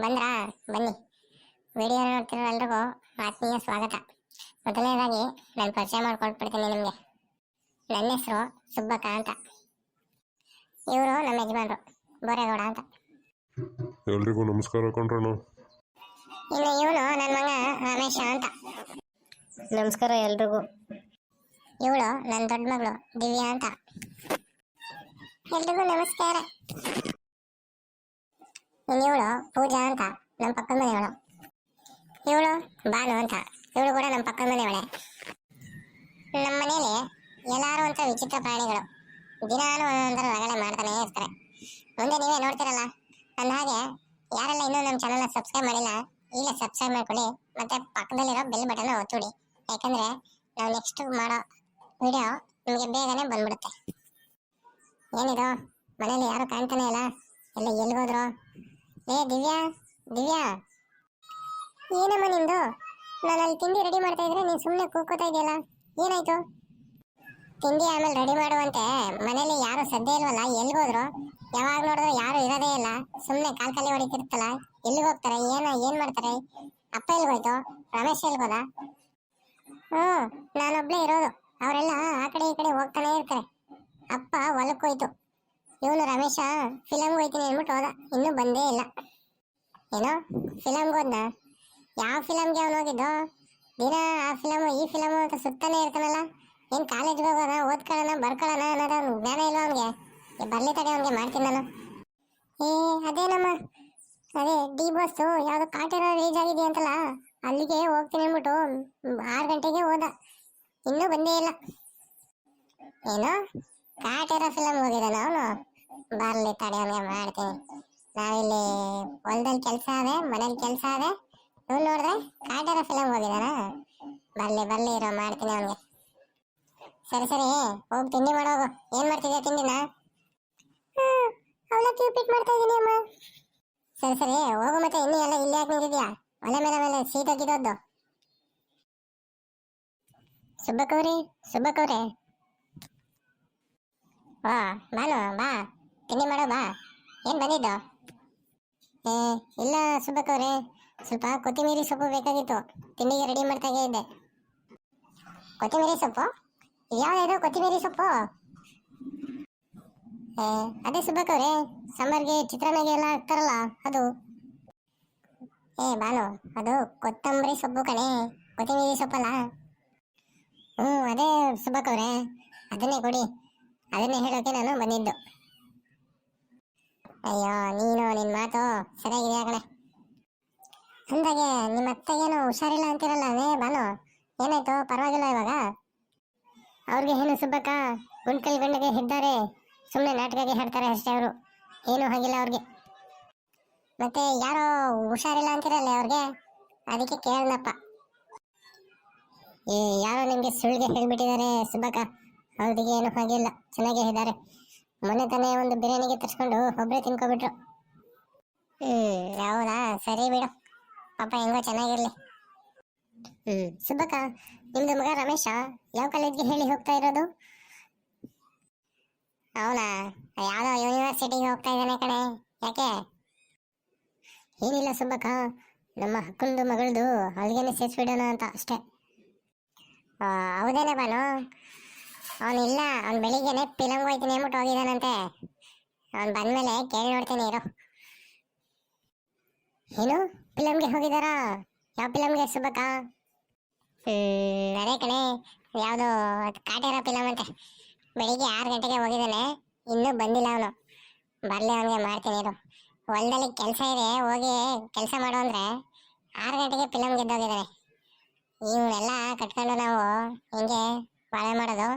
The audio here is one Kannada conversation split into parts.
ಬಂದ್ರಾ? ಬನ್ನಿ. ವಿಡಿಯೋ ನೋಡ್ತಿರೋ ಎಲ್ರಿಗೂ ಆತ್ಮೀಯ ಸ್ವಾಗತ. ಮೊದಲನೇದಾಗಿ ನಾನು ಪರಿಚಯ ಮಾಡ್ಕೊಟ್ಬಿಡ್ತೀನಿ ನಿಮಗೆ. ನನ್ನ ಹೆಸರು ಸುಬ್ಬಕ್ಕ ಅಂತ. ಇವರು ನಮ್ಮ ಯಜಮಾನ್ರು ಬೋರೇಗೌಡ ಅಂತ. ಎಲ್ರಿಗೂ ನಮಸ್ಕಾರ ಕಣ್ರಣ್ಣ. ಇನ್ನು ಇವನು ನನ್ನ ಮಗ ರಮೇಶ ಅಂತ. ನಮಸ್ಕಾರ ಎಲ್ರಿಗೂ. ಇವಳು ನನ್ನ ದೊಡ್ಡ ಮಗಳು ದಿವ್ಯಾ ಅಂತ. ಎಲ್ರಿಗೂ ನಮಸ್ಕಾರ. ಇನ್ನು ಇವಳು ಪೂಜಾ ಅಂತ, ನಮ್ಮ ಪಕ್ಕದ ಮನೆಯವಳು. ಇವಳು ಬಾನು ಅಂತ, ಇವಳು ಕೂಡ ನಮ್ಮ ಪಕ್ಕದ ಮನೆಯವಳೆ. ನಮ್ಮ ಮನೇಲಿ ಎಲ್ಲಾರು ಅಂತ ವಿಚಿತ್ರ ಪ್ರಾಣಿಗಳು ದಿನಾನು ಒಂದೊಂದರ ರಗಳೆ ಮಾಡ್ತಾನೆ ಇರ್ತಾರೆ. ಮುಂದೆ ನೀವೇ ನೋಡ್ತಿರಲ್ಲ. ಅಂದ ಹಾಗೆ ಯಾರೆಲ್ಲ ಇನ್ನೂ ನಮ್ಮ ಚಾನಲ್ನ ಸಬ್ಸ್ಕ್ರೈಬ್ ಮಾಡಿಲ್ಲ, ಈಗ ಸಬ್ಸ್ಕ್ರೈಬ್ ಮಾಡ್ಕೊಳ್ಳಿ. ಮತ್ತೆ ಪಕ್ಕದಲ್ಲಿರೋ ಬೆಲ್ ಬಟನ್ ಒತ್ತುಡಿ. ಯಾಕಂದ್ರೆ ನಾವು ನೆಕ್ಸ್ಟ್ ಮಾಡೋ ವಿಡಿಯೋ ನಿಮಗೆ ಬೇಗನೆ ಬಂದ್ಬಿಡುತ್ತೆ. ಏನಿದು ಮನೇಲಿ ಯಾರು ಕಾಣ್ತಾನೆ ಇಲ್ಲ, ಎಲ್ಲ ಎಲ್ಲಿಗೋದ್ರು? ಏ ದಿವ್ಯಾ, ದಿವ್ಯಾ, ಏನಮ್ಮ ನಿಂದು? ನಾನು ಅಲ್ಲಿ ತಿಂಡಿ ರೆಡಿ ಮಾಡ್ತಾ ಇದ್ರೆ ನೀನು ಸುಮ್ಮನೆ ಕೂಗ್ಕೋತಾ ಇದೆಯಲ್ಲ, ಏನಾಯ್ತು? ತಿಂಡಿ ಆಮೇಲೆ ರೆಡಿ ಮಾಡುವಂತೆ ಮನೇಲಿ ಯಾರು ಸದ್ಯ ಇಲ್ವಲ್ಲ, ಎಲ್ಲಿಗೋದ್ರು? ಯಾವಾಗ ನೋಡಿದ್ರು ಯಾರು ಇರೋದೇ ಇಲ್ಲ, ಸುಮ್ಮನೆ ಕಾಲ್ ಹೊಡಿತಿರ್ತಲ್ಲ, ಎಲ್ಲಿಗೆ ಹೋಗ್ತಾರೆ? ಏನ್ ಮಾಡ್ತಾರೆ? ಅಪ್ಪ ಎಲ್ಗೋಯ್ತು? ರಮೇಶ್ ಎಲ್ಗೋದ? ನಾನೊಬ್ಳೇ ಇರೋದು, ಅವರೆಲ್ಲ ಆ ಕಡೆ ಈ ಕಡೆ ಹೋಗ್ತಾನೆ ಇರ್ತಾರೆ. ಅಪ್ಪ ಹೊಲಕ್ಕೆ ಹೋಯ್ತು, ಇವನು ರಮೇಶ ಫಿಲಮ್ಗೆ ಹೋಯ್ತೀನಿ ಅಂದ್ಬಿಟ್ಟು ಹೋದ, ಇನ್ನೂ ಬಂದೇ ಇಲ್ಲ. ಏನೋ ಫಿಲಮ್ಗೆ ಹೋದ್ನ? ಯಾವ ಫಿಲಮ್ಗೆ ಅವನು ಹೋಗಿದ್ದು? ದಿನ ಆ ಫಿಲಮು ಈ ಫಿಲಮು ಅಂತ ಸುತ್ತಾನೆ ಇರ್ತಾನಲ್ಲ. ಏನು ಕಾಲೇಜ್ಗೆ ಹೋಗೋಣ, ಓದ್ಕೊಳ್ಳೋಣ, ಬರ್ಕೊಳ್ಳೋಣ ಅನ್ನೋದು ಅವ್ನು ಜ್ಞಾನ ಇಲ್ಲ ಅವನಿಗೆ. ಬರ್ಲಿ ತಡೆ, ಅವನಿಗೆ ಮಾಡ್ತೀನಿ ನಾನು. ಅದೇನಮ್ಮ, ಅದೇ ಡಿ ಬಾಸು ಯಾವುದೋ ಕಾಟೇರ ರಿಲೀಸ್ ಆಗಿದೆ ಅಂತಲ್ಲ, ಅಲ್ಲಿಗೆ ಹೋಗ್ತೀನಿ ಅಂದ್ಬಿಟ್ಟು 6 ಗಂಟೆಗೆ ಹೋದ, ಇನ್ನೂ ಬಂದೇ ಇಲ್ಲ. ಏನೋ ಕಾಟೇರ ಫಿಲಮ್ ಹೋಗಿದ್ದಾನ ಅವನು? ಬರ್ಲಿ ತಡೆ, ಅವನಿಗೆ ಮಾಡ್ತೀನಿ. ನಾವಿಲ್ಲಿ ಹೊಲದಲ್ಲಿ ಕೆಲಸ ಅದೇ, ಮನೇಲಿ ಕೆಲಸ ಅದೇ, ಇವ್ನು ನೋಡಿದ್ರೆ ಕಾಟೇರ ಫಿಲಮ್ ಹೋಗಿದಾನ? ಬರ್ಲಿ ಇರೋ, ಮಾಡ್ತೀನಿ ಅವನಿಗೆ. ಸರಿ ಹೋಗಿ ತಿಂಡಿ ಮಾಡೋಗು. ಏನ್ ಮಾಡ್ತಿದ್ಯಾ ತಿಂಡಿನ? ಅವಲಕ್ಕಿ ಉಪ್ಪಿಟ್ಟು ಮಾಡ್ತಾ ಇದೀನಿ ಅಮ್ಮ. ಸರಿ ಹೋಗು. ಮತ್ತೆ ಇನ್ನೂ ಎಲ್ಲ ಇಲ್ಲಿ ಯಾಕೆ ನಿಂತಿದ್ಯಾ? ಒಲೆ ಮೇಲೆ ಸೀಟೋಗಿದ್ದದ್ದು. ಸುಬ್ಬಕ್ಕವ್ರೆ, ಬಾನು ಬಾ, ತಿಂಡಿ ಮಾಡೋ ಬಾ. ಏನ್ ಬಂದಿದ್ದು? ಇಲ್ಲ ಸುಬ್ಬಕ್ಕವ್ರೆ, ಸ್ವಲ್ಪ ಕೊತ್ತಿಮೀರಿ ಸೊಪ್ಪು ಬೇಕಾಗಿತ್ತು, ತಿಂಡಿಗೆ ರೆಡಿ ಮಾಡ್ತಾ ಇದ್ದೆ. ಕೊತ್ತಿಮೀರಿ ಸೊಪ್ಪು? ಯಾವ್ದು ಕೊತ್ತಿಮೀರಿ ಸೊಪ್ಪು? ಅದೇ ಸುಬ್ಬಕ್ಕವ್ರೆ, ಸಾಂಬಾರ್ಗೆ ಚಿತ್ರಾನ್ನಗೆ ಎಲ್ಲ ಹಾಕ್ತಾರಲ್ಲ ಅದು. ಬಾನು, ಅದು ಕೊತ್ತಂಬರಿ ಸೊಪ್ಪು ಕಣೆ, ಕೊತ್ತಿಮೀರಿ ಸೊಪ್ಪಲ್ಲ. ಅದೇ ಸುಬ್ಬಕ್ಕವ್ರೆ, ಅದನ್ನೇ ಕೊಡಿ, ಅದನ್ನೇ ಹೇಳೋಕೆ ನಾನು ಬಂದಿದ್ದು. ಅಯ್ಯೋ ನಿನ್ನ ಮಾತು ಸರಿಯಾಗಿದೆ ಕಣೆ. ಅಂದಾಗೆ ನಿಮ್ಮ ಅತ್ತೆಗೇನು ಹುಷಾರಿಲ್ಲ ಅಂತಿರಲ್ಲ ಬಾನು, ಏನಾಯ್ತು? ಪರವಾಗಿಲ್ಲ ಇವಾಗ? ಅವ್ರಿಗೆ ಏನು ಸುಬ್ಬಕ್ಕ, ಗುಂಡ್ಕಲ್ ಗಂಡಿಗೆ ಹಿಡ್ದಾರೆ, ಸುಮ್ಮನೆ ನಾಟಕಕ್ಕೆ ಹೇಳ್ತಾರೆ ಅಷ್ಟೇ ಅವರು, ಏನೂ ಆಗಿಲ್ಲ ಅವ್ರಿಗೆ. ಮತ್ತೆ ಯಾರೋ ಹುಷಾರಿಲ್ಲ ಅಂತಿರಲ್ಲ ಅವ್ರಿಗೆ, ಅದಕ್ಕೆ ಕೇಳನಪ್ಪ. ಯಾರೋ ನಿಮಗೆ ಸುಳ್ಳಿಗೆ ಹೇಳ್ಬಿಟ್ಟಿದ್ದಾರೆ ಸುಬ್ಬಕ್ಕ, ಅವ್ರಿಗೆ ಏನು ಆಗಿಲ್ಲ, ಚೆನ್ನಾಗೇ ಇದ್ದಾರೆ. ಮೊನ್ನೆ ತಾನೇ ಒಂದು ಬಿರಿಯಾನಿಗೆ ತರಿಸ್ಕೊಂಡು ಒಬ್ಬರೇ ತಿನ್ಕೊಬಿಟ್ರು. ಹೌದಾ? ಸರಿ ಬಿಡು, ಪಾಪ ಹೆಂಗೋ ಚೆನ್ನಾಗಿರ್ಲಿ. ಸುಬ್ಬಕ್ಕ, ನಿಮ್ದು ಮಗ ರಮೇಶ ಯಾವ ಕಾಲೇಜ್ಗೆ ಹೇಳಿ ಹೋಗ್ತಾ ಇರೋದು? ಅವನಾ ಯಾವ್ದೋ ಯೂನಿವರ್ಸಿಟಿಗೆ ಹೋಗ್ತಾ ಇದ್ದಾನೆ ಕಣೆ. ಯಾಕೆ? ಏನಿಲ್ಲ ಸುಬ್ಬಕ್ಕ, ನಮ್ಮ ಅಕ್ಕಂದು ಮಗಳದು ಅಲ್ಲಿಗೇನೆ ಸೇರಿಸ್ಬಿಡೋಣ ಅಂತ ಅಷ್ಟೇ. ಹೌದೇನೆ ಬಾನು? ಅವನಿಲ್ಲ, ಅವ್ನು ಬೆಳಿಗ್ಗೆನೆ ಫಿಲಮ್ಗೆ ಹೋಯ್ತೀನಿ ಅಂದ್ಬಿಟ್ಟು ಹೋಗಿದ್ದಾನಂತೆ. ಅವ್ನು ಬಂದ್ಮೇಲೆ ಕೇಳಿ ನೋಡ್ತೀನಿ ಇರು. ಏನು ಫಿಲಮ್ಗೆ ಹೋಗಿದಾರಾ? ಯಾವ ಫಿಲಮ್ಗೆ ಸುಬ್ಬಕ್ಕ? ಅದೇ ಕಣೆ, ಯಾವುದು ಕಾಟೇರ ಫಿಲಮ್ ಅಂತೆ. ಬೆಳಿಗ್ಗೆ 6 ಗಂಟೆಗೆ ಹೋಗಿದ್ದಾನೆ, ಇನ್ನೂ ಬಂದಿಲ್ಲ ಅವನು. ಬರ್ಲಿ, ಅವನಿಗೆ ಮಾಡ್ತೀನಿ ಇರು. ಹೊಲದಲ್ಲಿ ಕೆಲಸ ಇದೆ, ಹೋಗಿ ಕೆಲಸ ಮಾಡು ಅಂದರೆ 6 ಗಂಟೆಗೆ ಫಿಲಮ್ ಗೆದ್ದೋಗಿದ್ದಾನೆ. ಇವನ್ನೆಲ್ಲ ಕಟ್ಕೊಂಡು ನಾವು ಹಿಂಗೆ ಬಾಳೆ ಮಾಡೋದು?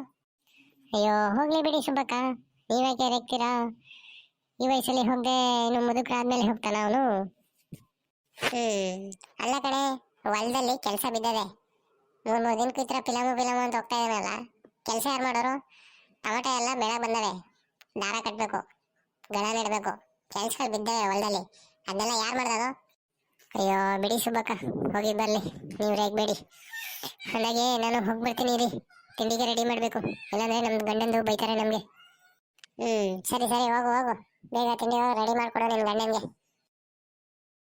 ಅಯ್ಯೋ ಹೋಗ್ಲಿ ಬಿಡಿ ಸುಬ್ಬಕ್ಕ, ನೀವ್ಯಾಕೆ ರೇಗ್ತೀರಾ? ಈ ವಯಸ್ಸಲ್ಲಿ ಹೋಗದೆ ಇನ್ನು ಮುದುಕರಾದ್ಮೇಲೆ ಹೋಗ್ತಾನ ಅವನು? ಅಲ್ಲ ಕಣೆ, ಹೊಲದಲ್ಲಿ ಕೆಲಸ ಬಿದ್ದದೆ, 3 ದಿನಕ್ಕೂ ಈ ಥರ ಫಿಲಮು ಅಂತ ಹೋಗ್ತಾ ಇದ್ದಾನಲ್ಲ, ಕೆಲಸ ಯಾರು ಮಾಡೋರು? ಟೊಮಟೊ ಎಲ್ಲ ಬೆಳೆ ಬಂದವೆ, ದಾರ ಕಟ್ಟಬೇಕು, ಗಳ ನೆಡಬೇಕು, ಕೆಲಸಗಳು ಬಿದ್ದವೆ ಹೊಲದಲ್ಲಿ, ಅದನ್ನೆಲ್ಲ ಯಾರು ಮಾಡ್ದದು? ಅಯ್ಯೋ ಬಿಡಿ ಸುಬ್ಬಕ್ಕ, ಹೋಗಿ ಬರಲಿ, ನೀವು ರೇಗಬೇಡಿ. ಹಾಗಾಗಿ ನಾನು ಹೋಗ್ಬಿಡ್ತೀನಿ ರೀ, ತಿಂಡಿಗೆ ರೆಡಿ ಮಾಡಬೇಕು, ಇಲ್ಲಾಂದ್ರೆ ನಮ್ಮ ಗಂಡಂದು ಬೈತಾರೆ ನಮಗೆ. ಸರಿ ಹೋಗು, ಬೇಗ ತಿಂಡಿ ರೆಡಿ ಮಾಡಿಕೊಡು ನಿನ್ನ ಗಂಡನಿಗೆ.